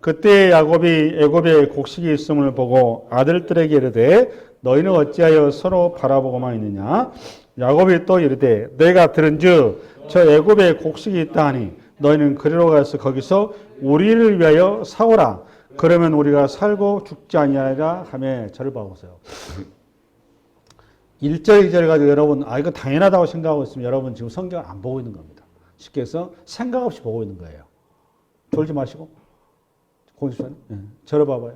그때 야곱이 애굽에 곡식이 있음을 보고 아들들에게 이르되 너희는 어찌하여 서로 바라보고만 있느냐. 야곱이 또 이르되 내가 들은즉 저 애굽에 곡식이 있다 하니 너희는 그리로 가서 거기서 우리를 위하여 사오라. 그러면 우리가 살고 죽지 아니하리라 하며. 저를 봐보세요. 1절 2절 가지고 여러분 이거 당연하다고 생각하고 있으면 여러분 지금 성경을 안 보고 있는 겁니다. 쉽게 해서 생각 없이 보고 있는 거예요. 졸지 마시고 고집사님 저를 봐봐요.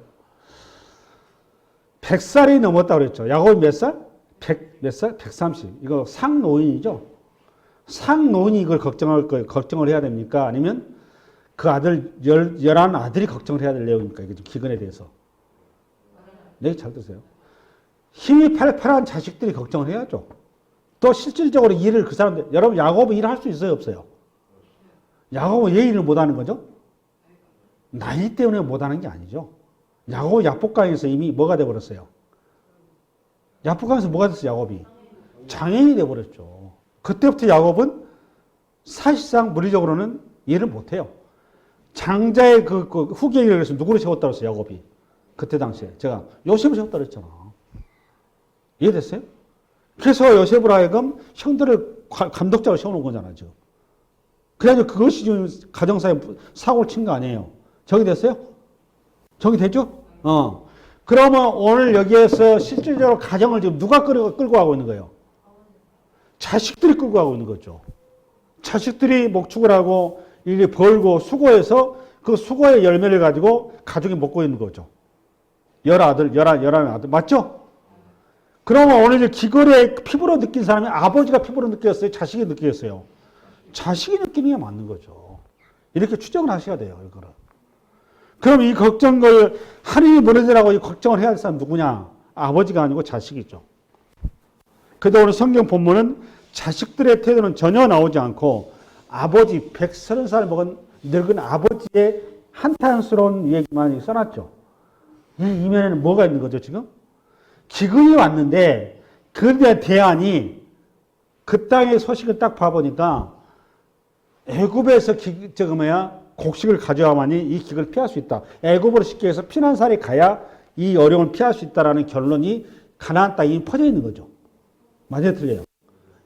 100살이 넘었다고 그랬죠. 야곱이 몇 살? 100 몇 살? 130. 이거 상노인이죠. 상노인이 이걸 걱정을 해야 됩니까? 아니면 그 아들 11아들이 걱정을 해야 될 내용입니까? 이게 좀 기근에 대해서. 네, 잘 드세요. 힘이 팔팔한 자식들이 걱정을 해야죠. 또 실질적으로 일을 그 사람들, 여러분 야곱은 일을 할 수 있어요, 없어요? 야곱은 왜 일을 못하는 거죠? 나이 때문에 못하는 게 아니죠. 야곱은 야복강에서 이미 뭐가 돼버렸어요? 야복강에서 뭐가 됐어요, 야곱이? 장애인이 돼버렸죠. 그때부터 야곱은 사실상 물리적으로는 일을 못해요. 장자의 그 후계에 의해서 누구를 세웠다고 했어요, 야곱이? 그때 당시에. 제가 요셉을 세웠다고 했잖아. 이해됐어요? 그래서 요셉을 하여금 형들을 감독자로 세워놓은 거잖아, 지금. 그래가지고 그것이 지금 가정사에 사고를 친 거 아니에요. 정의됐어요? 정의됐죠? 그러면 오늘 여기에서 실질적으로 가정을 지금 누가 끌고 가고 있는 거예요? 자식들이 끌고 가고 있는 거죠. 자식들이 목축을 하고 일이 벌고 수고해서 그 수고의 열매를 가지고 가족이 먹고 있는 거죠. 11아들. 맞죠? 그러면 오늘 기근에 피부로 느낀 사람이 아버지가 피부로 느꼈어요? 자식이 느꼈어요? 자식이 느끼는 게 맞는 거죠. 이렇게 추정을 하셔야 돼요, 이거를. 그럼 이 걱정을, 하나님이 무너지라고 이 걱정을 해야 할 사람 누구냐? 아버지가 아니고 자식이죠. 그런데 오늘 성경 본문은 자식들의 태도는 전혀 나오지 않고 아버지, 130살 먹은 늙은 아버지의 한탄스러운 얘기만 써놨죠. 이 이면에는 뭐가 있는 거죠, 지금? 기근이 왔는데, 그에 대안이 그 땅의 소식을 딱 봐보니까 애굽에서 곡식을 가져와만이 이 기근을 피할 수 있다. 애굽으로 쉽게 해서 피난살이 가야 이 어려움을 피할 수 있다라는 결론이 가나안 땅에 퍼져 있는 거죠. 맞아요, 틀려요?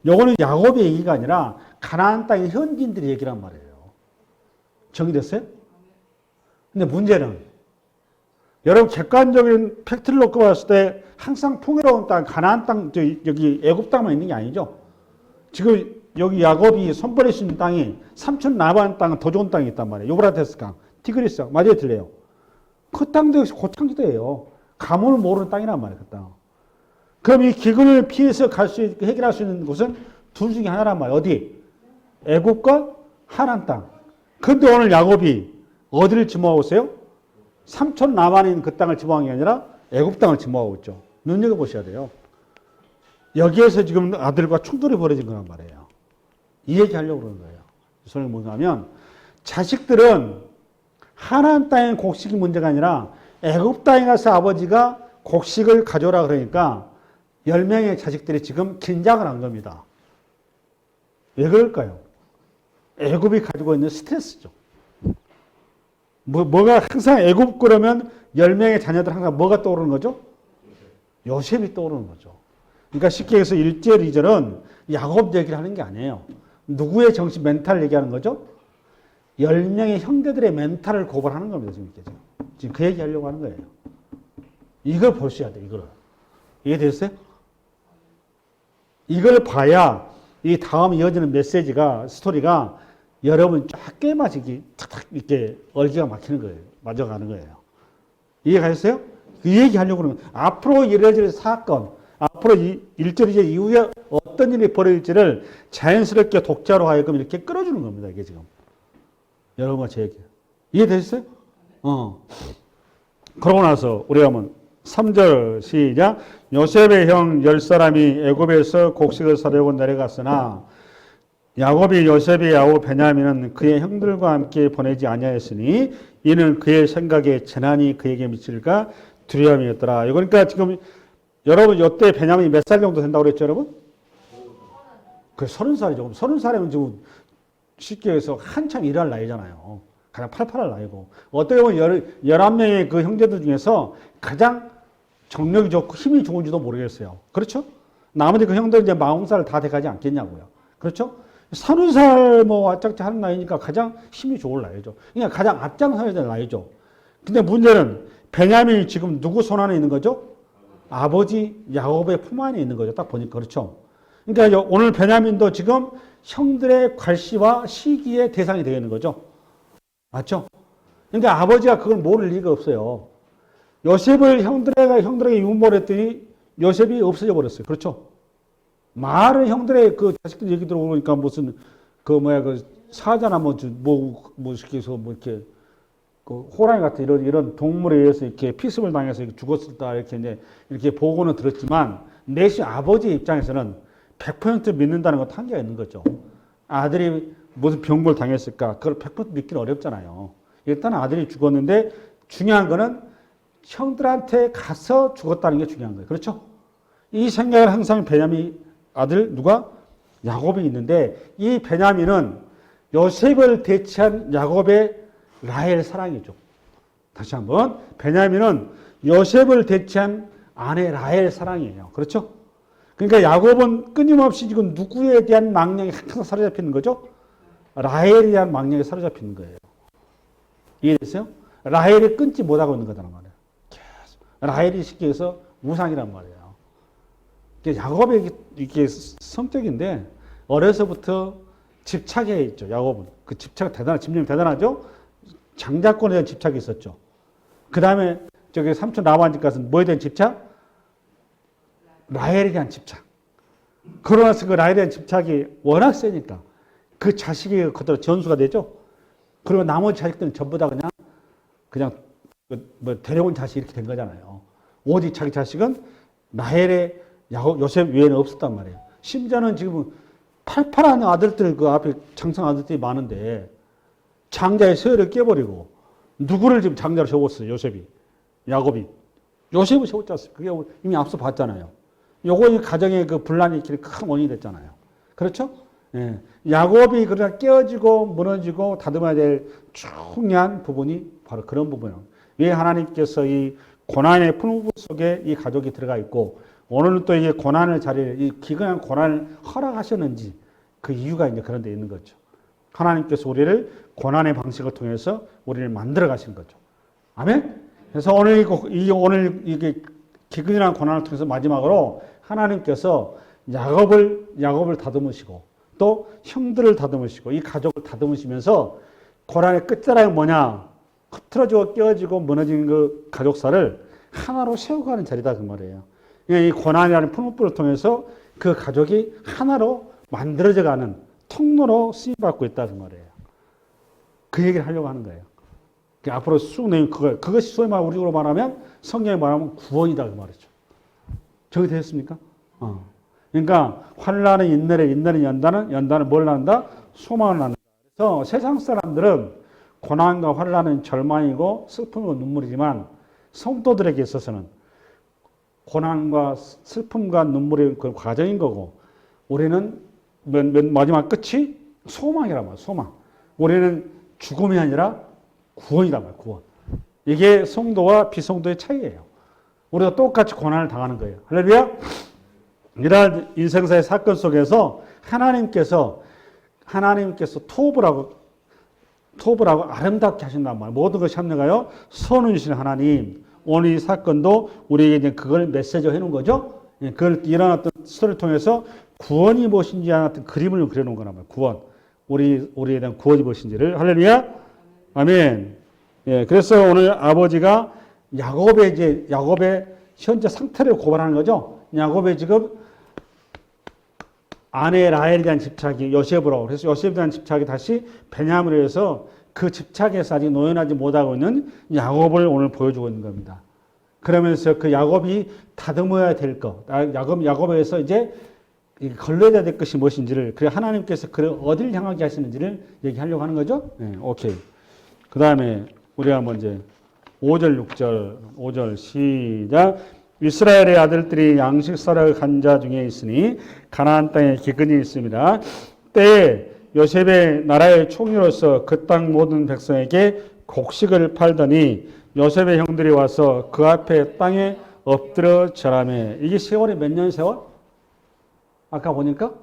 요거는 야곱의 얘기가 아니라 가나안 땅의 현지인들의 얘기란 말이에요. 정리됐어요? 근데 문제는 여러분 객관적인 팩트를 놓고 봤을 때 항상 풍요로운 땅, 가나안 땅, 여기 애굽 땅만 있는 게 아니죠. 지금 여기 야곱이 손버릴 수 있는 땅이 삼촌 라반 땅은 더 좋은 땅이 있단 말이에요. 유브라테스 강, 티그리스 강, 맞아요, 틀려요? 그 땅도 역시 고창지대예요. 가물을 모르는 땅이란 말이에요, 그 땅. 그럼 이 기근을 피해서 해결할 수 있는 곳은 둘 중에 하나란 말이에요. 어디? 애굽과 하나안 땅. 그런데 오늘 야곱이 어디를 지목하고 있어요? 삼촌 라반인 그 땅을 지목한 게 아니라 애굽 땅을 지목하고 있죠. 눈여겨보셔야 돼요. 여기에서 지금 아들과 충돌이 벌어진 거란 말이에요. 이 얘기 하려고 그러는 거예요. 소리 뭐냐면 자식들은 하나안 땅의 곡식이 문제가 아니라 애굽 땅에 가서 아버지가 곡식을 가져오라 그러니까 10명의 자식들이 지금 긴장을 한 겁니다. 왜 그럴까요? 애굽이 가지고 있는 스트레스죠. 뭐가 항상 애굽 그러면 10명의 자녀들 항상 뭐가 떠오르는 거죠? 요셉이 떠오르는 거죠. 그러니까 쉽게 해서 1절, 2절은 야곱 얘기를 하는 게 아니에요. 누구의 정신, 멘탈을 얘기하는 거죠? 10명의 형제들의 멘탈을 고발하는 겁니다. 지금 그 얘기 하려고 하는 거예요. 이걸 보셔야 돼요. 이거를. 이해됐어요? 이걸 봐야 이 다음 이어지는 메시지가, 스토리가 여러분 쫙 깨맞이기, 탁탁 이렇게 얼기가 막히는 거예요. 맞아가는 거예요. 이해가셨어요? 그 얘기 하려고 그러는 거예요. 앞으로 이뤄질 사건, 앞으로 1절, 2절 이후에 어떤 일이 벌어질지를 자연스럽게 독자로 하여금 이렇게 끌어주는 겁니다. 이게 지금. 여러분과 제 얘기. 이해되셨어요? 그러고 나서 우리 한번 3절 시작. 요셉의 형 10사람이 애굽에서 곡식을 사려고 내려갔으나 야곱이 요셉이 아우 베냐민은 그의 형들과 함께 보내지 아니하였으니 이는 그의 생각에 재난이 그에게 미칠까 두려움이었더라. 그러니까 지금 여러분 이때 베냐민이 몇 살 정도 된다고 그랬죠, 여러분? 그 30살이죠. 30살이면 지금 쉽게 해서 한참 일할 나이잖아요. 가장 팔팔할 나이고, 어떻게 보면 11명의 그 형제들 중에서 가장 정력이 좋고 힘이 좋은지도 모르겠어요. 그렇죠? 나머지 그 형들 이제 40살 다 돼가지 않겠냐고요. 그렇죠? 30살 뭐 왔짝지 하는 나이니까 가장 힘이 좋을 나이죠. 그러니까 가장 앞장서야 될 나이죠. 근데 문제는 베냐민이 지금 누구 손 안에 있는 거죠? 아버지 야곱의 품 안에 있는 거죠. 딱 보니까. 그렇죠? 그러니까 오늘 베냐민도 지금 형들의 괄시와 시기의 대상이 되어 있는 거죠. 맞죠? 그러니까 아버지가 그걸 모를 리가 없어요. 요셉을 형들에게 유모를 했더니 요셉이 없어져 버렸어요. 그렇죠? 말은 형들의 그 자식들 얘기 들어보니까 무슨 그 사자나 시켜서 이렇게 그 호랑이 같은 이런 동물에 의해서 이렇게 피습을 당해서 죽었을다 이렇게 보고는 들었지만 내시 아버지 입장에서는 100% 믿는다는 건 한계가 있는 거죠. 아들이 무슨 병고를 당했을까? 그걸 100% 믿기는 어렵잖아요. 일단 아들이 죽었는데 중요한 거는 형들한테 가서 죽었다는 게 중요한 거예요. 그렇죠? 이 생각을 항상 베냐민 아들 누가? 야곱이 있는데 이 베냐민은 요셉을 대체한 야곱의 라헬 사랑이죠. 다시 한번 베냐민은 요셉을 대체한 아내 라헬 사랑이에요. 그렇죠? 그러니까 야곱은 끊임없이 지금 누구에 대한 망령이 항상 사로잡히는 거죠? 라헬에 대한 망령이 사로잡히는 거예요. 이해됐어요? 라헬이 끊지 못하고 있는 거잖아 말이에요. 계속. 라헬이 쉽게 해서 우상이란 말이에요. 야곱의 이게 성격인데 어려서부터 집착에 있죠. 야곱은 그 집착 집념이 대단하죠. 장자권에 대한 집착이 있었죠. 그 다음에 저기 삼촌 라반 집 가서 뭐에 대한 집착? 라헬에 대한 집착. 그러나서 그 라헬에 대한 집착이 워낙 세니까 그 자식이 그대로 전수가 되죠. 그리고 나머지 자식들은 전부 다 그냥 데려온 자식이 이렇게 된 거잖아요. 오직 자기 자식은 라헬의 요셉 외에는 없었단 말이에요. 심지어는 지금 팔팔한 아들들 그 앞에 장성 아들들이 많은데 장자의 서열을 깨버리고 누구를 지금 장자로 세웠어요? 요셉이. 야곱이. 요셉을 세웠지 않습니까? 그게 이미 앞서 봤잖아요. 요거 가정의 그 분란이 큰 원인이 됐잖아요. 그렇죠? 예. 야곱이 그러나 깨어지고 무너지고 다듬어야 될 중요한 부분이 바로 그런 부분이에요. 왜 하나님께서 이 고난의 풍부 속에 이 가족이 들어가 있고 오늘은 또 이게 고난의 자리에 이 기근한 고난을 허락하셨는지 그 이유가 이제 그런 데 있는 거죠. 하나님께서 우리를 고난의 방식을 통해서 우리를 만들어 가신 거죠. 아멘? 그래서 오늘 이게 기근이라는 고난을 통해서 마지막으로 하나님께서 야곱을 다듬으시고 또 형들을 다듬으시고 이 가족을 다듬으시면서 고난의 끝자락이 뭐냐? 흐트러지고 깨어지고 무너진 그 가족사를 하나로 세워가는 자리다 그 말이에요. 이 고난이라는 풀무불을 통해서 그 가족이 하나로 만들어져가는 통로로 쓰임받고 있다 그 말이에요. 그 얘기를 하려고 하는 거예요. 앞으로 쭉 내용 그것이 소위 말 우리로 말하면 성경에 말하면 구원이다 그 말이죠. 정리되셨습니까? 그러니까 환난은 인내를, 인내는 연단은 뭘 낳는다? 소망을 낳는다. 그래서 세상 사람들은 고난과 환난은 절망이고 슬픔이고 눈물이지만 성도들에게 있어서는 고난과 슬픔과 눈물의 그 과정인 거고 우리는 마지막 끝이 소망이란 말이야. 소망. 우리는 죽음이 아니라 구원이란 말이야. 구원. 이게 성도와 비성도의 차이예요. 우리가 똑같이 고난을 당하는 거예요. 할렐루야. 이러한 인생사의 사건 속에서 하나님께서 토업을 하고 아름답게 하신단 말이에요. 모든 것이 합력하여 선을 주시는 하나님. 오늘 이 사건도 우리에게 이제 그걸 메시지로 해놓은 거죠. 그걸 일어났던 스토리를 통해서 구원이 무엇인지 하는 그림을 그려놓은 거란 말이에요. 구원. 우리에 대한 구원이 무엇인지를. 할렐루야. 아멘. 예, 그래서 오늘 아버지가 야곱의 현재 상태를 고발하는 거죠. 야곱의 지금 아내 라헬에 대한 집착이 요셉으로. 그래서 요셉에 대한 집착이 다시 베냐민으로 해서 그 집착에서 아직 노연하지 못하고 있는 야곱을 오늘 보여주고 있는 겁니다. 그러면서 그 야곱이 다듬어야 될 것, 야곱에서 이제 걸러야 될 것이 무엇인지를, 그래 하나님께서 그를 어디를 향하게 하시는지를 얘기하려고 하는 거죠. 네, 오케이. 그 다음에 우리가 먼저 5절, 6절, 5절 시작. 이스라엘의 아들들이 양식 사러 간 자 중에 있으니 가나안 땅에 기근이 있습니다. 때에 요셉의 나라의 총리로서 그 땅 모든 백성에게 곡식을 팔더니 요셉의 형들이 와서 그 앞에 땅에 엎드려 절하며. 이게 세월이 몇 년 세월? 아까 보니까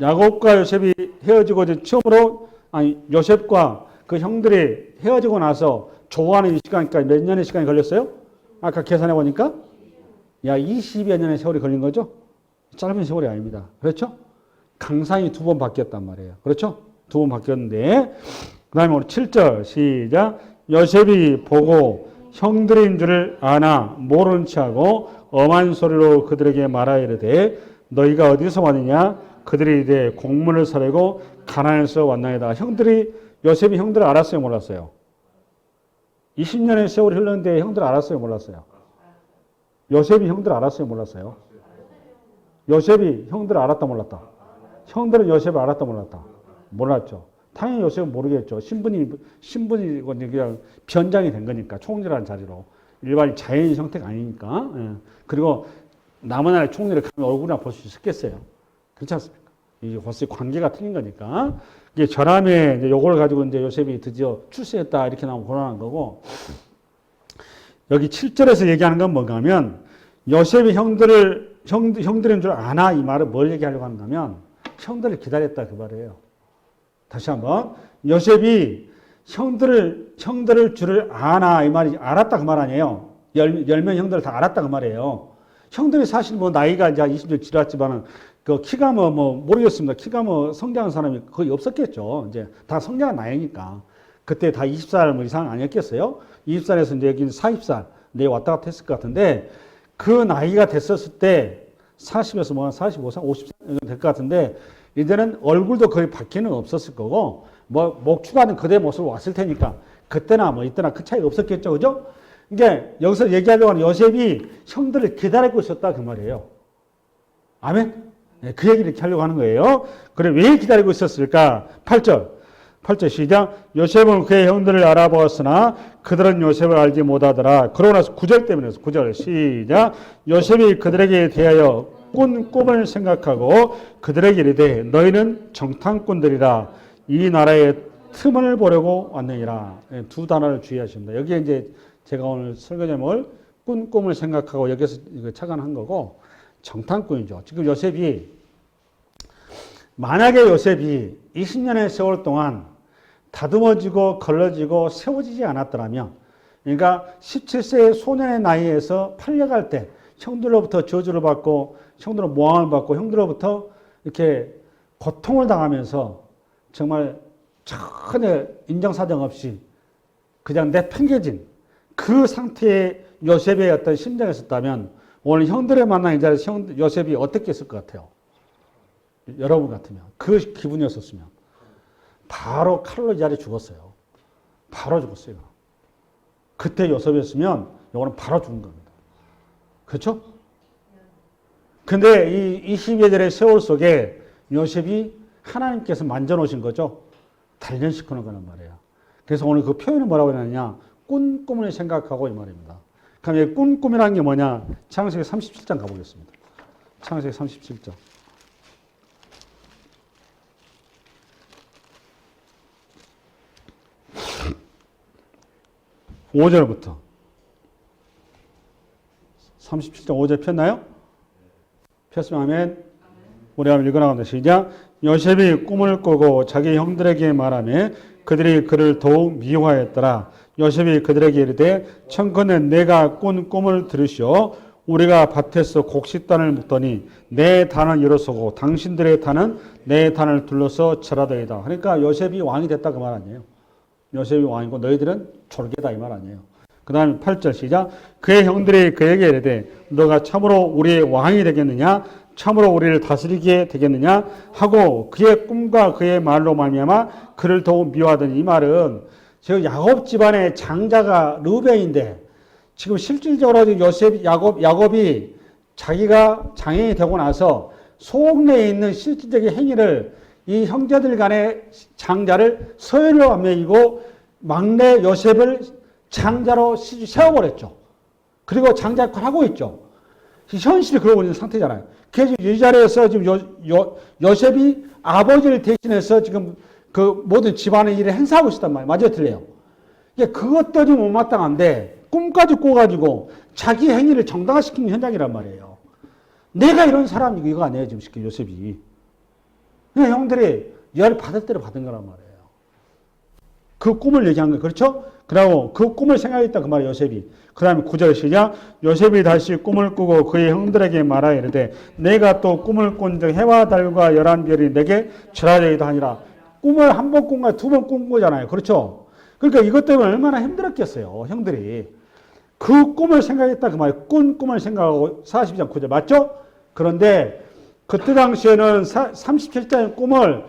야곱과 요셉이 헤어지고 이제 처음으로 요셉과 그 형들이 헤어지고 나서 좋아하는 이 시간까지 몇 년의 시간이 걸렸어요? 아까 계산해 보니까 20여 년의 세월이 걸린 거죠? 짧은 세월이 아닙니다. 그렇죠? 강산이 2번 바뀌었단 말이에요. 그렇죠? 2번 바뀌었는데, 그 다음에 오늘 7절 시작. 요셉이 보고 형들인 줄을 아나 모른 체하고 엄한 소리로 그들에게 말하여 이르되 너희가 어디서 왔느냐? 그들이 이르되 곡물을 사려고 가나안에서 왔나이다. 요셉이 형들을 알았어요, 몰랐어요? 20년의 세월이 흘렀는데 형들 알았어요, 몰랐어요? 요셉이 형들 알았어요, 몰랐어요? 요셉이 형들 알았다, 몰랐다? 형들은 요셉을 알았다, 몰랐다? 몰랐죠. 당연히 요셉은 모르겠죠. 신분이 그냥 변장이 된 거니까, 총리라는 자리로. 일반 자연인 형태가 아니니까. 예. 그리고 남은 나라의 총리를 가면 얼굴이나 볼 수 있었겠어요. 그렇지 않습니까? 이게 벌써 관계가 틀린 거니까. 이게 절함에 이제 요걸 가지고 이제 요셉이 드디어 출세했다 이렇게 나오면 곤란한 거고. 여기 7절에서 얘기하는 건 뭔가 하면 요셉이 형들인 줄 아나 이 말은 뭘 얘기하려고 하는가 하면 형들을 기다렸다 그 말이에요. 다시 한번 요셉이 형들을 줄을 아나 이 말이 알았다 그 말 아니에요. 10명 형들을 다 알았다 그 말이에요. 형들이 사실 뭐 나이가 이제 20년 지났지만은 그 키가 뭐 모르겠습니다. 키가 뭐 성장한 사람이 거의 없었겠죠. 이제 다 성장한 나이니까. 그때 다 20살 뭐 이상 아니었겠어요? 20살에서 이제 여기 40살 내 왔다 갔다 했을 것 같은데 그 나이가 됐었을 때 40에서 뭐 45살, 50살 될 것 같은데 이제는 얼굴도 거의 바뀌는 없었을 거고 뭐 목축하는 그대 모습으로 왔을 테니까 그때나 뭐 이때나 그 차이가 없었겠죠. 그죠? 이게 여기서 얘기하려고 하는 요셉이 형들을 기다리고 있었다 그 말이에요. 아멘? 네, 그 얘기를 이렇게 하려고 하는 거예요. 그래 왜 기다리고 있었을까? 8절 시작. 요셉은 그의 형들을 알아보았으나 그들은 요셉을 알지 못하더라. 그러고 나서 9절 때문에 9절 시작. 요셉이 그들에게 대하여 꾼 꿈을 생각하고 그들에게 이르되 너희는 정탐꾼들이라 이 나라의 틈을 보려고 왔느니라. 네, 두 단어를 주의하십니다. 여기에 이제 제가 오늘 설교 제목을 꾼 꿈을 생각하고 여기서 이거 착안한 거고 정탐꾼이죠. 지금 만약에 요셉이 20년의 세월 동안 다듬어지고 걸러지고 세워지지 않았더라면, 그러니까 17세의 소년의 나이에서 팔려갈 때 형들로부터 저주를 받고 형들로 모함을 받고 형들로부터 이렇게 고통을 당하면서 정말 전혀 인정사정 없이 그냥 내팽개진 그 상태의 요셉의 어떤 심정이 있었다면 오늘 형들을 만난 이 자리에서 요셉이 어떻게 했을 것 같아요? 여러분 같으면 그 기분이었었으면 바로 칼로 이 자리에 죽었어요. 바로 죽었어요. 그때 요셉이었으면 이거는 바로 죽은 겁니다. 그렇죠? 근데 이 20여 절의 세월 속에 요셉이 하나님께서 만져놓으신 거죠. 단련시키는 거란 말이에요. 그래서 오늘 그 표현을 뭐라고 하느냐? 꾼 꿈을 생각하고 이 말입니다. 그럼 이 꾼 꿈이라는 게 뭐냐? 창세기 37장 가보겠습니다. 창세기 37장. 5절부터 37장 5절 폈나요? 폈으면 아멘. 우리 한번 읽어나갑니다. 시작. 요셉이 꿈을 꾸고 자기 형들에게 말하며 그들이 그를 더욱 미워하였더라. 요셉이 그들에게 이르되 청컨대 내가 꾼 꿈을 들으시오. 우리가 밭에서 곡식단을 묶더니 내 단은 일어서고 당신들의 단은 내 단을 둘러서 절하더이다. 그러니까 요셉이 왕이 됐다 그 말 아니에요. 요셉이 왕이고 너희들은 졸개다 이 말 아니에요. 그 다음에 8절 시작. 그의 형들이 그에게 이르되 너가 참으로 우리의 왕이 되겠느냐? 참으로 우리를 다스리게 되겠느냐? 하고 그의 꿈과 그의 말로 말미암아 그를 더욱 미워하더니 이 말은 지금 야곱 집안의 장자가 르벤인데 지금 실질적으로 야곱이 자기가 장인이 되고 나서 속내에 있는 실질적인 행위를 이 형제들 간의 장자를 서열로 매이고 막내 요셉을 장자로 세워버렸죠. 그리고 장자 역할을 하고 있죠. 현실이 그러고 있는 상태잖아요. 그래서 이 자리에서 지금 요셉이 아버지를 대신해서 지금 그 모든 집안의 일을 행사하고 있었단 말이에요. 맞아요, 틀려요? 그것도 좀 못마땅한데 꿈까지 꿔가지고 자기 행위를 정당화시키는 현장이란 말이에요. 내가 이런 사람이고 이거 아니에요, 지금 쉽게 요셉이. 그냥 형들이 열 받을 대로 받은 거란 말이에요. 그 꿈을 얘기한 거예요. 그렇죠? 그러고 그 꿈을 생각했다 그 말이에요, 요셉이. 그 다음에 9절 시작. 요셉이 다시 꿈을 꾸고 그의 형들에게 말하여 이르되 내가 또 꿈을 꾼즉 해와 달과 열한 별이 내게 절하되기도 하니라. 꿈을 한 번 꾼 거야, 두 번 꾼 거잖아요. 그렇죠? 그러니까 이것 때문에 얼마나 힘들었겠어요, 형들이. 그 꿈을 생각했다 그 말이에요. 꾼 꿈을 생각하고 42장 9절 맞죠? 그런데 그때 당시에는 37장의 꿈을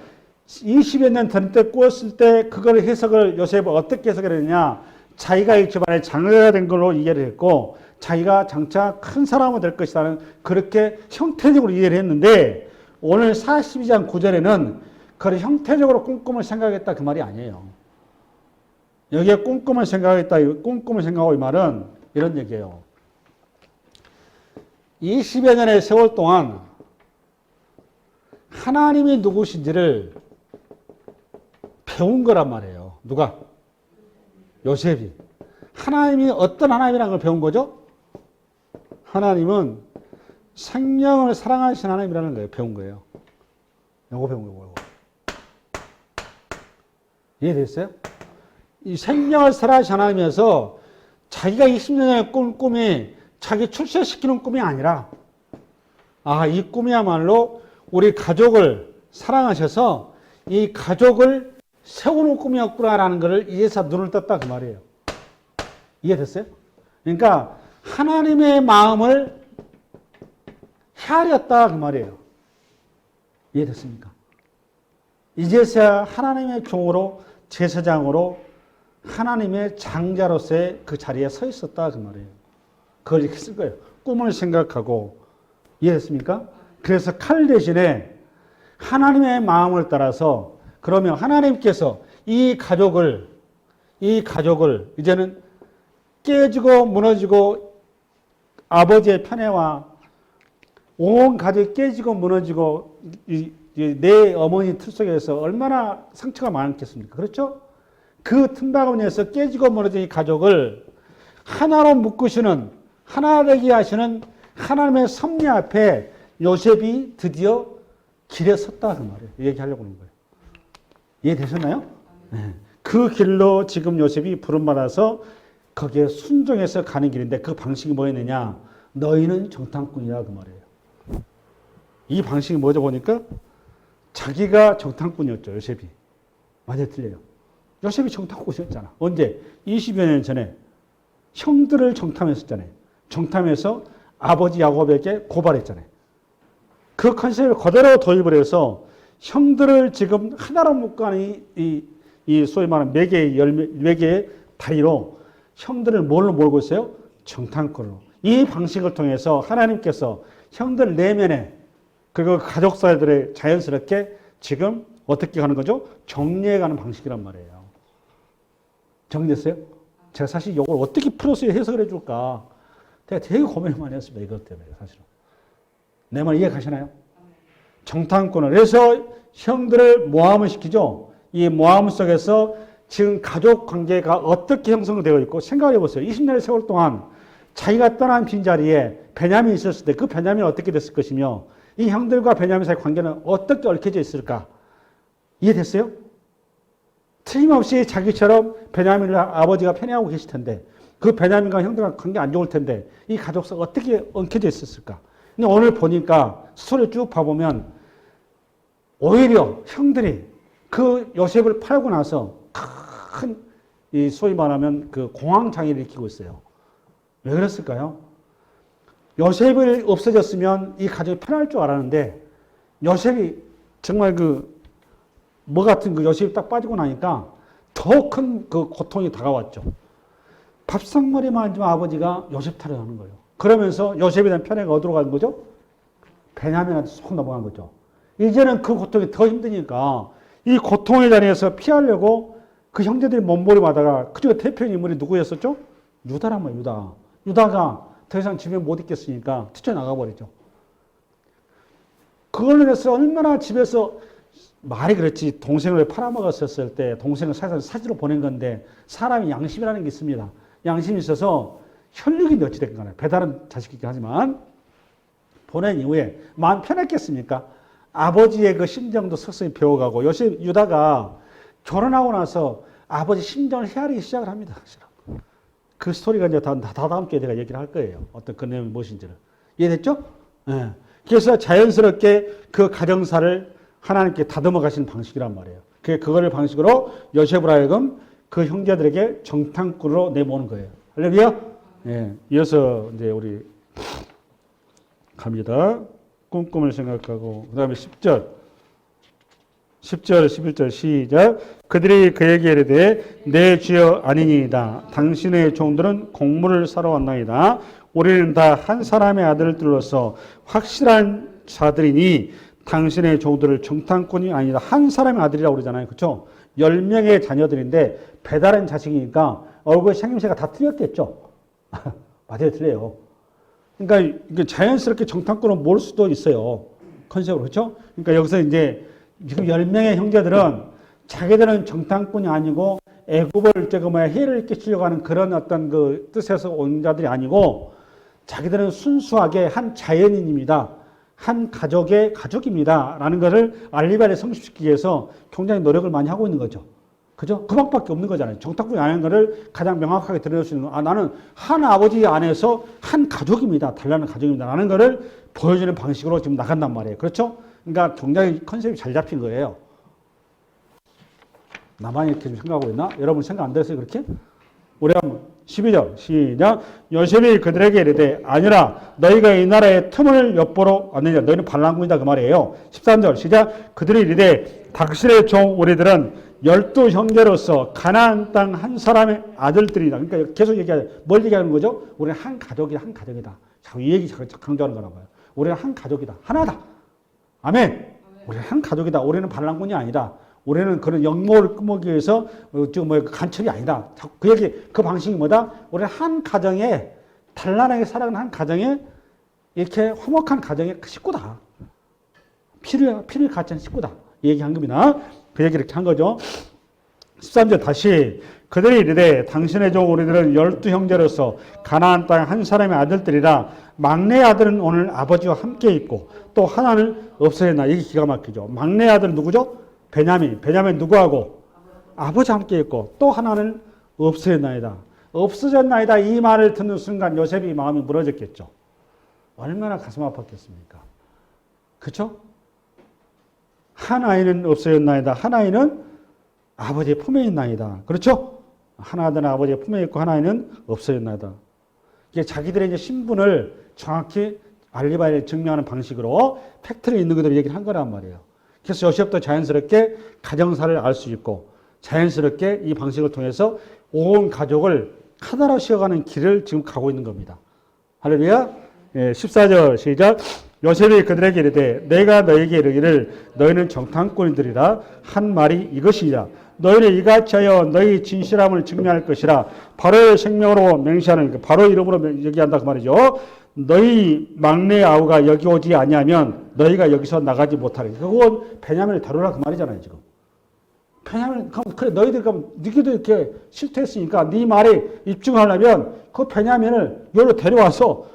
20여 년 전 때 꾸었을 때 그걸 해석을 요셉은 어떻게 해석을 했느냐. 자기가 이 집안의 장래가 된 걸로 이해를 했고 자기가 장차 큰 사람이 될 것이라는 그렇게 형태적으로 이해를 했는데 오늘 42장 9절에는 그걸 형태적으로 꿈꿈을 생각했다 그 말이 아니에요. 여기에 꿈꿈을 생각했다, 꿈꿈을 생각하고 이 말은 이런 얘기예요. 20여 년의 세월 동안 하나님이 누구신지를 배운 거란 말이에요. 누가? 요셉이. 하나님이 어떤 하나님이라는 걸 배운 거죠? 하나님은 생명을 사랑하시는 하나님이라는 거예요. 배운 거예요. 요거 배운 거고. 이해됐어요? 이 생명을 사랑하시는 하나님에서 자기가 20년의 꿈이 자기 출세시키는 꿈이 아니라 이 꿈이야말로 우리 가족을 사랑하셔서 이 가족을 세우는 꿈이었구나라는 것을 이해해서 눈을 떴다 그 말이에요. 이해됐어요? 그러니까 하나님의 마음을 헤아렸다 그 말이에요. 이해됐습니까? 이제서야 하나님의 종으로 제사장으로 하나님의 장자로서의 그 자리에 서 있었다 그 말이에요. 그걸 이렇게 쓸 거예요. 꿈을 생각하고. 이해됐습니까? 그래서 칼 대신에 하나님의 마음을 따라서 그러면 하나님께서 이 가족을 이제는 깨지고 무너지고 아버지의 편애와 온 가족이 깨지고 무너지고 내 어머니 틀 속에서 얼마나 상처가 많겠습니까? 그렇죠? 그 틈바구니에서 깨지고 무너진 이 가족을 하나로 묶으시는 하나 되게 하시는 하나님의 섭리 앞에 요셉이 드디어 길에 섰다 그 말이에요. 얘기하려고 하는 거예요. 이해되셨나요? 네. 그 길로 지금 요셉이 부름받아서 거기에 순종해서 가는 길인데 그 방식이 뭐였느냐? 너희는 정탐꾼이야 그 말이에요. 이 방식이 뭐죠 보니까 자기가 정탐꾼이었죠. 요셉이. 맞아요, 틀려요. 요셉이 정탐꾼이었잖아. 언제? 20여 년 전에 형들을 정탐했었잖아요. 정탐해서 아버지 야곱에게 고발했잖아요. 그 컨셉을 그대로 도입을 해서 형들을 지금 하나로 묶어가는 이 소위 말하는 네 개의 다리로 형들을 뭘로 몰고 있어요? 정탐꾼으로. 이 방식을 통해서 하나님께서 형들 내면에 그리고 가족사들의 자연스럽게 지금 어떻게 가는 거죠? 정리해가는 방식이란 말이에요. 정리됐어요? 제가 사실 이걸 어떻게 풀어서 해석을 해줄까 제가 되게 고민을 많이 했습니다. 이것 때문에 사실은. 내 말 이해 가시나요? 정탐꾼을. 그래서 형들을 모함을 시키죠. 이 모함 속에서 지금 가족 관계가 어떻게 형성되어 있고 생각해 보세요. 20년의 세월 동안 자기가 떠난 빈자리에 베냐민이 있었을 때 그 베냐민은 어떻게 됐을 것이며 이 형들과 베냐민 사이 관계는 어떻게 얽혀져 있을까? 이해됐어요? 틀림없이 자기처럼 베냐민을 아버지가 편애하고 계실 텐데 그 베냐민과 형들과 관계 안 좋을 텐데 이 가족사가 어떻게 엉켜져 있었을까? 근데 오늘 보니까 스토리 쭉 봐보면 오히려 형들이 그 요셉을 팔고 나서 큰 이 소위 말하면 그 공황장애를 일으키고 있어요. 왜 그랬을까요? 요셉이 없어졌으면 이 가족이 편할 줄 알았는데 요셉이 정말 뭐 같은 요셉이 딱 빠지고 나니까 더 큰 그 고통이 다가왔죠. 밥상머리만 앉으면 아버지가 요셉 타령하는 거예요. 그러면서 요셉에 대한 편애가 어디로 가는 거죠? 베냐민한테 쏙 넘어간 거죠. 이제는 그 고통이 더 힘드니까 이 고통의 자리에서 피하려고 그 형제들이 몸부림하다가 그중에 대표 인물이 누구였었죠? 유다란 말이에요. 유다가 더 이상 집에 못 있겠으니까 뛰쳐나가 버리죠. 그걸로 인해서 얼마나 집에서 말이 그렇지 동생을 팔아먹었었을 때 동생을 사지로 보낸 건데 사람이 양심이라는 게 있습니다. 양심이 있어서 혈육이 어찌됐건 간에 배달은 자식이긴 하지만 보낸 이후에 마음 편했겠습니까? 아버지의 그 심정도 서서히 배워가고 유다가 결혼하고 나서 아버지 심정을 헤아리기 시작을 합니다. 그 스토리가 이제 다 다음 주에 내가 얘기를 할 거예요. 어떤 그 내용이 무엇인지를. 이해됐죠? 네. 그래서 자연스럽게 그 가정사를 하나님께 다듬어 가시는 방식이란 말이에요. 그거를 방식으로 요셉으로 하여금 그 형제들에게 정탐꾼으로 내모는 거예요. 할렐루야? 예. 이어서 이제 우리 갑니다. 꿈꿈을 생각하고 그 다음에 10절 11절 시작. 그들이 그에게 이르되 내 주여 아니니이다. 당신의 종들은 곡물을 사러 왔나이다. 우리는 다 한 사람의 아들들로서 확실한 자들이니 당신의 종들을 정탐꾼이 아니다. 한 사람의 아들이라고 그러잖아요. 그렇죠? 10명의 자녀들인데 배다른 자식이니까 얼굴 생김새가 다 틀렸겠죠. 맞아요. 틀려요. 그러니까 이게 자연스럽게 정탐꾼을 모을 수도 있어요. 컨셉으로. 그렇죠? 그러니까 여기서 이제 지금 10명의 형제들은 자기들은 정탐꾼이 아니고 애굽을 해를 끼치려고 하는 그런 어떤 그 뜻에서 온 자들이 아니고 자기들은 순수하게 한 자연인입니다. 한 가족의 가족입니다. 라는 것을 알리바를 성립시키기 위해서 굉장히 노력을 많이 하고 있는 거죠. 그죠? 그 방법밖에 없는 거잖아요. 정탐꾼이 아닌 것을 가장 명확하게 드러낼 수 있는, 나는 한 아버지 안에서 한 가족입니다. 달라는 가족입니다. 라는 것을 보여주는 방식으로 지금 나간단 말이에요. 그렇죠? 그러니까 굉장히 컨셉이 잘 잡힌 거예요. 나만 이렇게 좀 생각하고 있나? 여러분 생각 안 됐어요? 그렇게? 우리 한번 12절 시작. 요셉이 그들에게 이르되 아니라 너희가 이 나라의 틈을 엿보러 왔느냐. 너희는 반란군이다 그 말이에요. 13절 시작. 그들이 이르되 당신의 종 우리들은 12형제로서 가나안 땅 한 사람의 아들들이다. 그러니까 계속 얘기하죠. 뭘 얘기하는 거죠? 우리는 한 가족이다. 한 가족이다. 자꾸 이 얘기 강조하는 거나 봐요. 우리는 한 가족이다. 하나다. 아멘. 우리는 한 가족이다. 우리는 반란군이 아니다. 우리는 그런 영모를 끄먹기 위해서 간첩이 아니다. 그 얘기, 그 방식이 뭐다? 우리는 한 가정에, 단란하게 살아가는 한 가정에, 이렇게 화목한 가정의 식구다. 피를 같이 한 식구다. 이 얘기 한 겁니다. 그 얘기 이렇게 한 거죠. 13절 다시. 그들이 이르되 당신의 종 우리들은 12형제로서 가나안 땅 한 사람의 아들들이라 막내 아들은 오늘 아버지와 함께 있고 또 하나는 없어졌나. 이게 기가 막히죠. 막내 아들은 누구죠? 베냐민 누구하고? 아버지 함께 있고 또 하나는 없어졌나이다. 없어졌나이다. 이 말을 듣는 순간 요셉이 마음이 무너졌겠죠. 얼마나 가슴 아팠겠습니까? 그렇죠? 한 아이는 없어졌나이다. 한 아이는 아버지의 품에 있나이다. 그렇죠? 한 아들은 아버지의 품에 있고 한 아이는 없어졌나이다. 이게 자기들의 이제 신분을 정확히 알리바이를 증명하는 방식으로 팩트를 있는 그대로 얘기를 한 거란 말이에요. 그래서 요셉도 자연스럽게 가정사를 알 수 있고 자연스럽게 이 방식을 통해서 온 가족을 하나로 씌워가는 길을 지금 가고 있는 겁니다. 할렐루야. 14절 시작. 요셉이 그들에게 이르되 내가 너에게 이르기를 너희는 정탐꾼이들이라 한 말이 이것이니라. 너희는 이같이 하여 너희 진실함을 증명할 것이라. 바로의 생명으로 맹세하는, 바로 이름으로 얘기한다 그 말이죠. 너희 막내 아우가 여기 오지 아니하면 너희가 여기서 나가지 못하리. 그건 베냐민을 다루라 그 말이잖아요 지금. 베냐민, 그래 너희들 그럼 너희도 이렇게 실패했으니까 네 말에 입증하려면 그 베냐민을 여기로 데려와서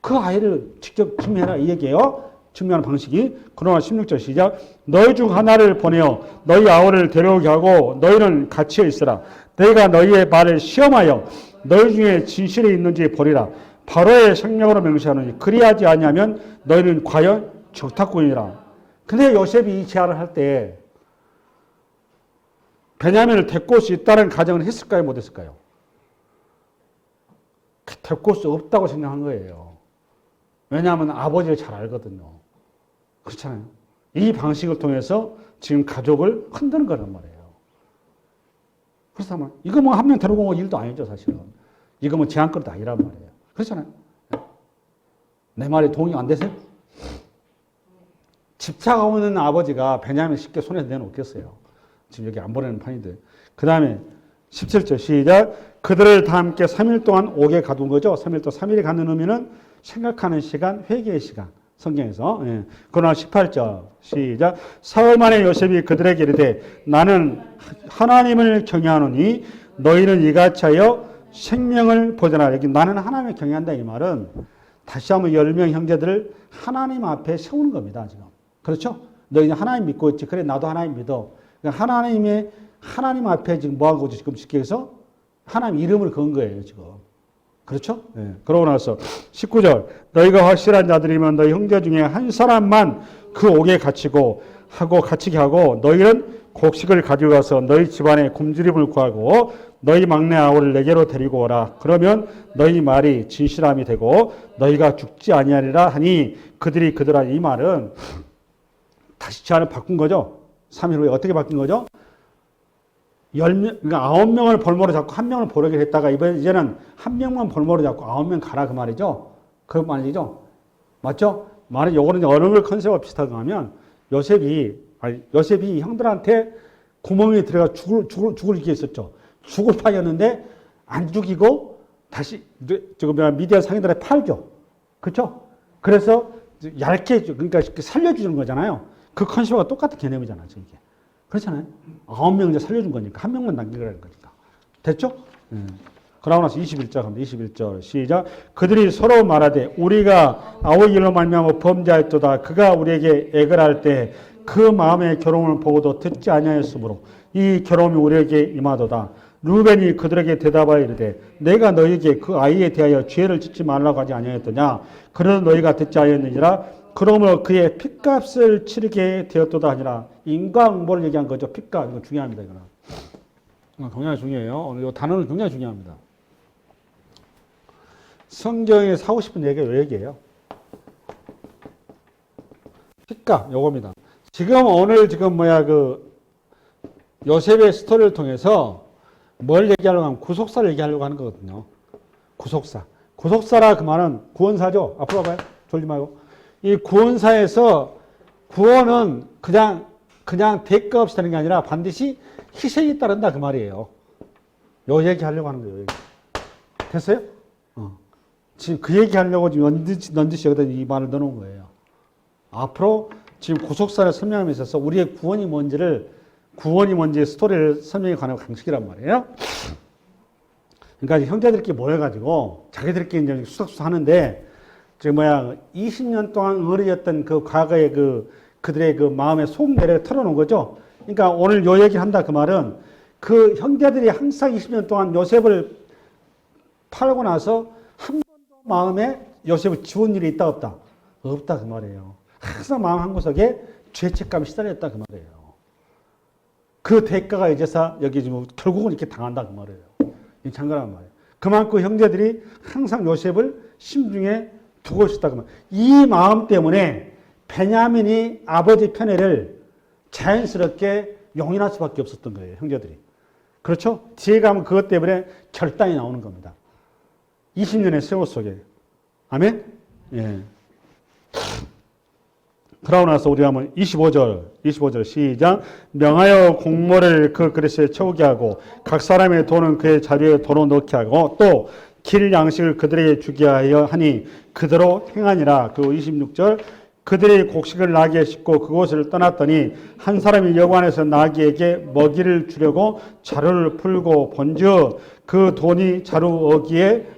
그 아이를 직접 증명해라 이 얘기예요. 증명하는 방식이. 그러나 16절 시작. 너희 중 하나를 보내어 너희 아우를 데려오게 하고 너희는 같이 있으라. 너희가 너희의 말을 시험하여 너희 중에 진실이 있는지 보리라. 바로의 생명으로 맹세하노니 그리하지 아니하면 너희는 과연 정탐꾼이라. 근데 요셉이 이 제안을 할 때 베냐민을 데리고 올 수 있다는 가정을 했을까요? 못했을까요? 데리고 올 수 없다고 생각한 거예요. 왜냐하면 아버지를 잘 알거든요. 그렇잖아요. 이 방식을 통해서 지금 가족을 흔드는 거란 말이에요. 그렇다면 이거 뭐 한 명 데리고 온 일도 아니죠 사실은. 이거 뭐 제한거리도 아니란 말이에요. 그렇잖아요. 내 말에 동의 안 되세요? 집착 없는 아버지가 베냐민을 쉽게 손에 내놓겠어요. 지금 여기 안 보내는 판인데. 그 다음에 17절 시작. 그들을 다 함께 3일 동안 옥에 가둔 거죠. 3일 동안 3일이 가는 의미는 생각하는 시간, 회개의 시간. 성경에서. 예. 그러나 18절 시작. 사흘 만에 요셉이 그들에게 이르되 나는 하나님을 경외하노니 너희는 이같이 하여 생명을 보존하라. 여기 나는 하나님을 경외한다 이 말은 다시 한번 10명 형제들을 하나님 앞에 세우는 겁니다. 지금. 그렇죠? 너희는 하나님 믿고 있지. 그래 나도 하나님 믿어. 그러니까 하나님 앞에 지금 뭐하고 지금 쉽게 해서 하나님 이름을 건 거예요. 지금. 그렇죠? 네. 그러고 나서 19절 너희가 확실한 자들이면 너희 형제 중에 한 사람만 그 옥에 갇히게 하고 너희는 곡식을 가지고 가서 너희 집안에 굶주림을 구하고 너희 막내 아우를 내게로 데리고 오라. 그러면 너희 말이 진실함이 되고 너희가 죽지 아니하리라 하니 그들아 이 말은 다시 제안을 바꾼 거죠. 3일 후에 어떻게 바뀐 거죠? 10명, 그러니까 9명을 벌모로 잡고 1명을 보내기로 했다가 이제는 1명만 벌모로 잡고 9명 가라 그 말이죠. 그 말이죠. 맞죠? 말은 요거는 어느 걸 컨셉과 비슷하게 하면 요셉이 형들한테 구멍에 들어가 죽을 이게 있었죠. 죽을 파였는데 안 죽이고 다시 미디안 상인들한테 팔죠. 그렇죠? 그래서 얇게 그러니까 살려주는 거잖아요. 그 컨셉과 똑같은 개념이잖아요. 이게. 그렇잖아요. 9명 이제 살려준 거니까 1명만 남기라는 거니까. 됐죠? 그러고 나서 21절 갑니다. 21절 시작. 그들이 서로 말하되 우리가 아우의 일로 말미암아 범죄하였도다. 그가 우리에게 애걸 할 때 그 마음의 괴로움을 보고도 듣지 아니하였으므로 이 괴로움이 우리에게 임하도다. 루벤이 그들에게 대답하여 이르되 내가 너희에게 그 아이에 대하여 죄를 짓지 말라고 하지 아니하였더냐. 그러나 너희가 듣지 아니하였느니라. 그러므로 그의 핏값을 치르게 되었도다 하니라. 인과응보를 얘기한 거죠. 핏값. 이거 중요합니다. 이거는. 굉장히 중요해요. 오늘 이 단어는 굉장히 중요합니다. 성경에서 하고 싶은 얘기가 요 얘기예요. 핏값. 요겁니다. 지금 오늘 요셉의 스토리를 통해서 뭘 얘기하려고 하면 구속사를 얘기하려고 하는 거거든요. 구속사. 구속사라 그 말은 구원사죠. 앞으로 봐요. 졸지 말고. 이 구원사에서 구원은 그냥 대가 없이 되는 게 아니라 반드시 희생이 따른다 그 말이에요. 요 얘기 하려고 하는 거예요. 됐어요? 지금 그 얘기 하려고 지금 넌지시 여기다 이 말을 넣어놓은 거예요. 앞으로 지금 구속사를 설명함에 있어서 우리의 구원이 뭔지 스토리를 설명해 가는 방식이란 말이에요. 그러니까 형제들끼리 모여가지고 자기들끼리 이제 수석수석 하는데 20년 동안 어리였던 그 과거의 그들의 그 마음의 속내를 털어놓은 거죠. 그러니까 오늘 요 얘기 한다 그 말은 그 형제들이 항상 20년 동안 요셉을 팔고 나서 한 번도 마음에 요셉을 지운 일이 있다 없다? 없다 그 말이에요. 항상 마음 한구석에 죄책감이 시달렸다 그 말이에요. 그 대가가 이제서 여기 지금 결국은 이렇게 당한다 그 말이에요. 이 장관한 말이에요. 그만큼 형제들이 항상 요셉을 심중에 두고 있었다 그 말이에요. 이 마음 때문에 베냐민이 아버지 편애를 자연스럽게 용인할 수밖에 없었던 거예요. 형제들이. 그렇죠? 뒤에 가면 그것 때문에 결단이 나오는 겁니다. 20년의 세월 속에. 아멘? 예. 그러고 나서 우리 한번 25절 시작. 명하여 공모를 그 그릇에 채우게 하고 각 사람의 돈은 그의 자리에 도로 넣게 하고 또 길 양식을 그들에게 주게 하여 하니 그대로 행하니라. 그 26절 그들이 곡식을 나귀에 싣고 그곳을 떠났더니 한 사람이 여관에서 나귀에게 먹이를 주려고 자루를 풀고 본즉 그 돈이 자루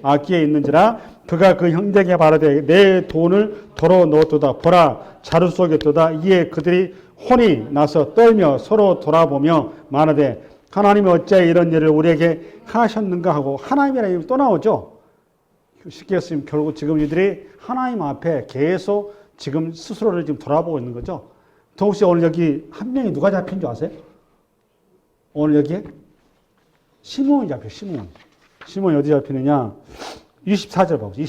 아기에 있는지라. 그가 그 형제에게 말하되 내 돈을 도로 넣었도다. 보라 자루 속에 있도다. 이에 그들이 혼이 나서 떨며 서로 돌아보며 말하되 하나님이 어찌하여 이런 일을 우리에게 하셨는가 하고 하나님이라는 이름이 또 나오죠. 쉽게 했으면 결국 지금 이들이 하나님 앞에 계속 지금 스스로를 지금 돌아보고 있는 거죠. 혹시 오늘 여기 한 명이 누가 잡힌 줄 아세요? 오늘 여기에 시몬이 잡혀. 시몬이 어디 잡히느냐? 24절 봐보세요.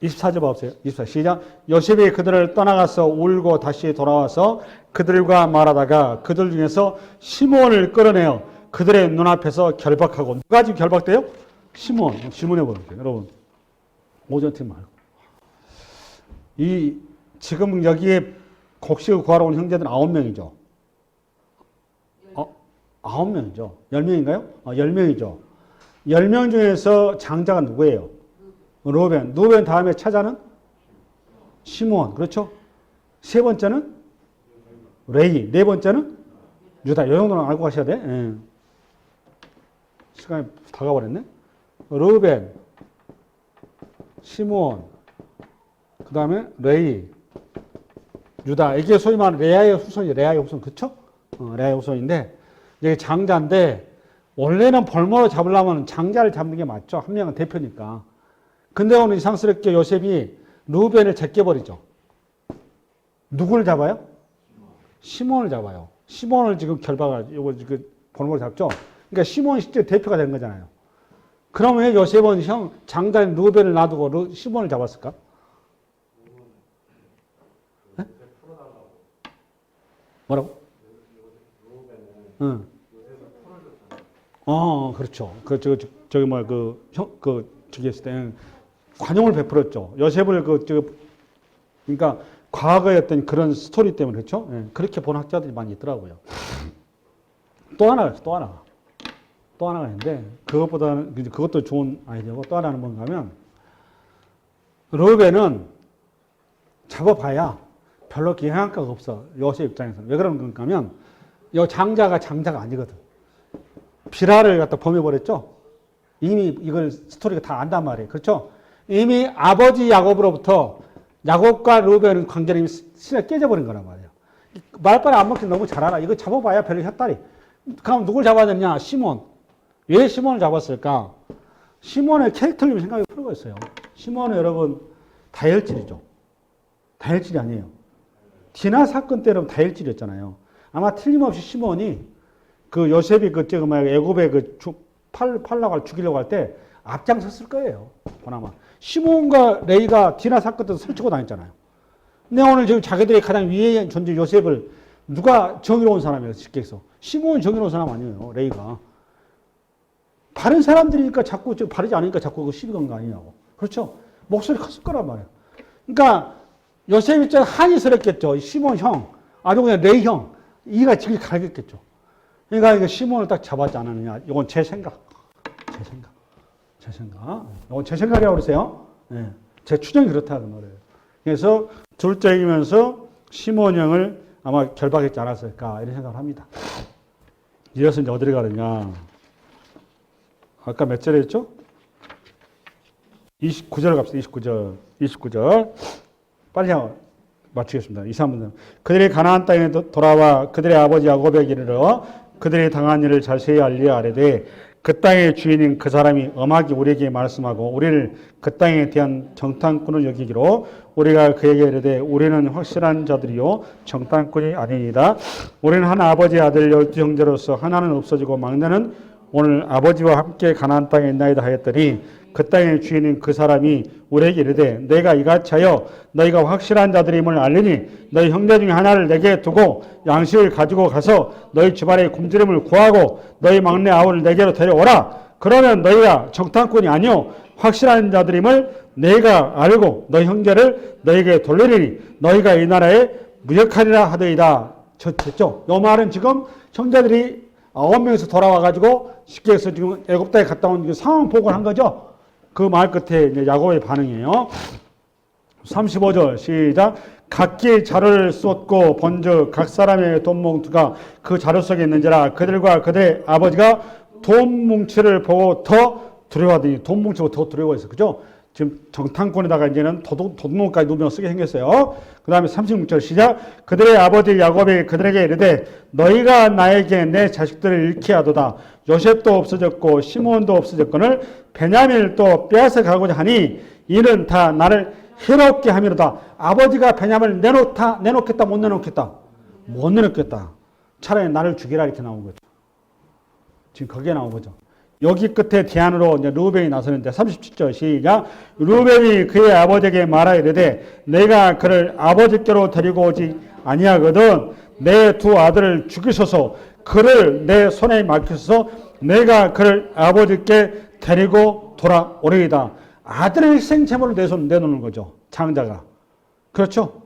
24절 봐보세요. 24 시작. 요셉이 그들을 떠나가서 울고 다시 돌아와서 그들과 말하다가 그들 중에서 시몬을 끌어내어 그들의 눈앞에서 결박하고. 누가 지금 결박돼요? 시몬 해보세요. 여러분 오전팀 말고. 지금 여기에 곡식을 구하러 온 형제들은 9명이죠. 9명이죠. 10명인가요? 10명이죠. 10명 중에서 장자가 누구예요? 루벤. 루벤 다음에 차자는 시므온. 그렇죠? 세 번째는 레위. 네 번째는 유다. 이 정도는 알고 가셔야 돼. 예. 시간이 다 가버렸네. 루벤, 시므온, 그 다음에 레위, 유다. 이게 소위 말하는 레아의 후손이죠. 레아의 후손. 그쵸? 레아의 후손인데, 이게 장자인데, 원래는 벌모로 잡으려면 장자를 잡는 게 맞죠. 한 명은 대표니까. 근데 오늘 이상스럽게 요셉이 루벤을 제껴버리죠. 누구를 잡아요? 시몬을 잡아요. 시몬을 지금 결박을, 이거 벌모로 잡죠. 그러니까 시몬이 실제 대표가 된 거잖아요. 그러면 왜 요셉은 장자인 루벤을 놔두고 시몬을 잡았을까? 네? 뭐라고? 응. 그렇죠. 저기 했을 때 관용을 베풀었죠. 요셉을 그러니까 과거의 어떤 그런 스토리 때문에 그렇죠. 예, 그렇게 본 학자들이 많이 있더라고요. 또 하나가 있는데 그것보다는 그것도 좋은 아이디어고 또 하나는 뭔가 하면 루벤은 잡아봐야 별로 영향가가 없어. 요셉 입장에서는. 왜 그런 건가 하면 이 장자가 아니거든. 비라를 갖다 범해버렸죠. 이미 이걸 스토리가 다 안단 말이에요. 그렇죠? 이미 아버지 야곱으로부터 야곱과 루벤은 관계는 신에 깨져버린 거란 말이에요. 말빨이 안 먹기 너무 잘 알아. 이거 잡아봐야 별로 혓다리. 그럼 누굴 잡아야 되냐? 시몬. 왜 시몬을 잡았을까? 시몬의 캐릭터를 좀 생각해 필요가 있어요. 시몬은 여러분 다혈질이죠. 다혈질이 아니에요. 디나 사건 때는 다혈질이었잖아요. 아마 틀림없이 시몬이 그 요셉이 애굽에 팔라고 죽이려고 할 때 앞장섰을 거예요. 보나마. 시몬과 레이가 디나 사건 때도 설치고 다녔잖아요. 근데 오늘 지금 자기들이 가장 위의 존재 요셉을 누가 정의로운 사람이에요? 쉽게 해서. 시몬은 정의로운 사람 아니에요. 레이가. 바른 사람들이니까 자꾸 바르지 않으니까 자꾸 시비 건 거 아니냐고. 그렇죠? 목소리 컸을 거란 말이에요. 그러니까 요셉 입장에 한이 스럽겠죠. 시몬 형, 아주 그냥 레이 형, 이가 지길 갈겠겠죠. 그러니까 이거 시몬을 딱 잡았지 않았느냐. 이건 제 생각. 이건 제 생각이라고 그러세요. 네. 제 추정이 그렇다는 거예요. 그래서 둘째이면서 시몬 형을 아마 결박했지 않았을까 이런 생각을 합니다. 이어서 이제 어디를 가느냐. 아까 몇 절에 했죠? 29절 갑시다. 29절. 빨리 맞추겠습니다. 2, 3분. 그들이 가나안 땅에 돌아와 그들의 아버지 야곱에게 이르러 그들이 당한 일을 자세히 알리어 아뢰되 그 땅의 주인인 그 사람이 엄하게 우리에게 말씀하고 우리를 그 땅에 대한 정탐꾼을 여기기로 우리가 그에게 이르되 우리는 확실한 자들이요 정탐꾼이 아니니이다. 우리는 한 아버지의 아들 12 형제로서 하나는 없어지고 막내는 오늘 아버지와 함께 가나안 땅에 있나이다 하였더니 그 땅의 주인인 그 사람이 우리에게 이르되 내가 이같이 하여 너희가 확실한 자들임을 알리니 너희 형제 중에 하나를 내게 두고 양식을 가지고 가서 너희 집안의 굶주림을 구하고 너희 막내 아우를 내게로 데려오라. 그러면 너희가 정탐꾼이 아니요 확실한 자들임을 내가 알고 너희 형제를 너희에게 돌리리니 너희가 이 나라에 무역하리라 하더이다. 됐죠? 이 말은 지금 형제들이 9명에서 돌아와가지고 쉽게 해서 지금 애굽 땅에 갔다 온 상황 보고를 한 거죠. 그 말 끝에 이제 야곱의 반응이에요. 35절 시작. 각기 자루를 쏟고 본즉 각 사람의 돈 뭉치가 그 자루 속에 있는지라 그들과 그들의 아버지가 돈 뭉치를 보고 더 두려워하더니 돈 뭉치고 더 두려워했어요. 그죠? 지금 정탐꾼에다가 이제는 도둑놈까지 누명 쓰게 생겼어요. 그 다음에 36절 시작. 그들의 아버지 야곱이 그들에게 이르되 너희가 나에게 내 자식들을 잃게 하도다. 요셉도 없어졌고 시몬도 없어졌거늘 베냐민을 또 빼앗아 가고자 하니 이는 다 나를 해롭게 함이로다. 아버지가 베냐민을 내놓겠다 못 내놓겠다? 못 내놓겠다. 차라리 나를 죽이라 이렇게 나온 거죠. 지금 거기에 나온 거죠. 여기 끝에 대안으로 이제 루벤이 나서는데 37절 시작. 루벤이 그의 아버지에게 말하 이르되 내가 그를 아버지께로 데리고 오지 아니하거든 내 두 아들을 죽이소서 그를 내 손에 맡기소서 내가 그를 아버지께 데리고 돌아오리이다. 아들의 희생 제물을 내놓는 거죠. 장자가. 그렇죠?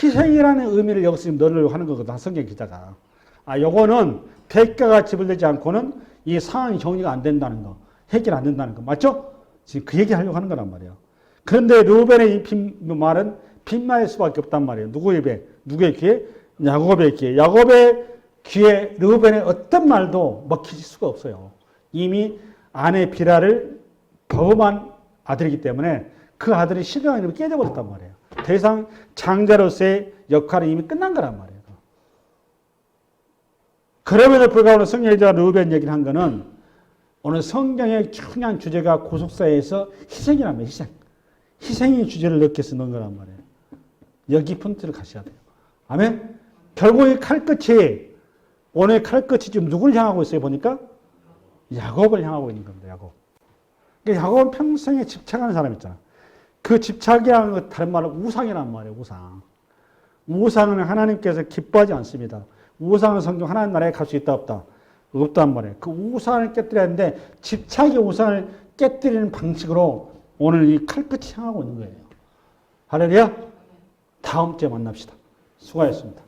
희생이라는 의미를 여기서 넣으려고 하는 거거든. 성경 기자가. 요거는 대가가 지불되지 않고는 이 상황이 정리가 안 된다는 거, 해결 안 된다는 거, 맞죠? 지금 그 얘기 하려고 하는 거란 말이에요. 그런데 르우벤의 이 말은 빈말일 수밖에 없단 말이에요. 누구의 귀에? 야곱의 귀에. 야곱의 귀에 르우벤의 어떤 말도 먹힐 수가 없어요. 이미 아내 비라를 범한 아들이기 때문에 그 아들이 실명이 이름이 깨져버렸단 말이에요. 더 이상 장자로서의 역할이 이미 끝난 거란 말이에요. 그럼에도 불구하고 성경자 르우벤 얘기를 한 거는 오늘 성경의 중요한 주제가 고속사에서 희생이란 말이에요. 희생의 주제를 넣겠어 넣은 거란 말이에요. 여기 포인트를 가셔야 돼요. 아멘? 결국 이 칼끝이, 오늘 칼끝이 지금 누구를 향하고 있어요? 보니까 야곱을 향하고 있는 겁니다. 야곱. 그러니까 야곱은 평생에 집착하는 사람 있잖아. 그 집착이라는 건 다른 말로 우상이란 말이에요. 우상. 우상은 하나님께서 기뻐하지 않습니다. 우상은 성경 하나님 나라에 갈 수 있다 없다? 없단 말이에요. 그 우상을 깨뜨려야 하는데 집착의 우상을 깨뜨리는 방식으로 오늘 이 칼끝이 향하고 있는 거예요. 할렐루야. 다음 주에 만납시다. 수고하셨습니다.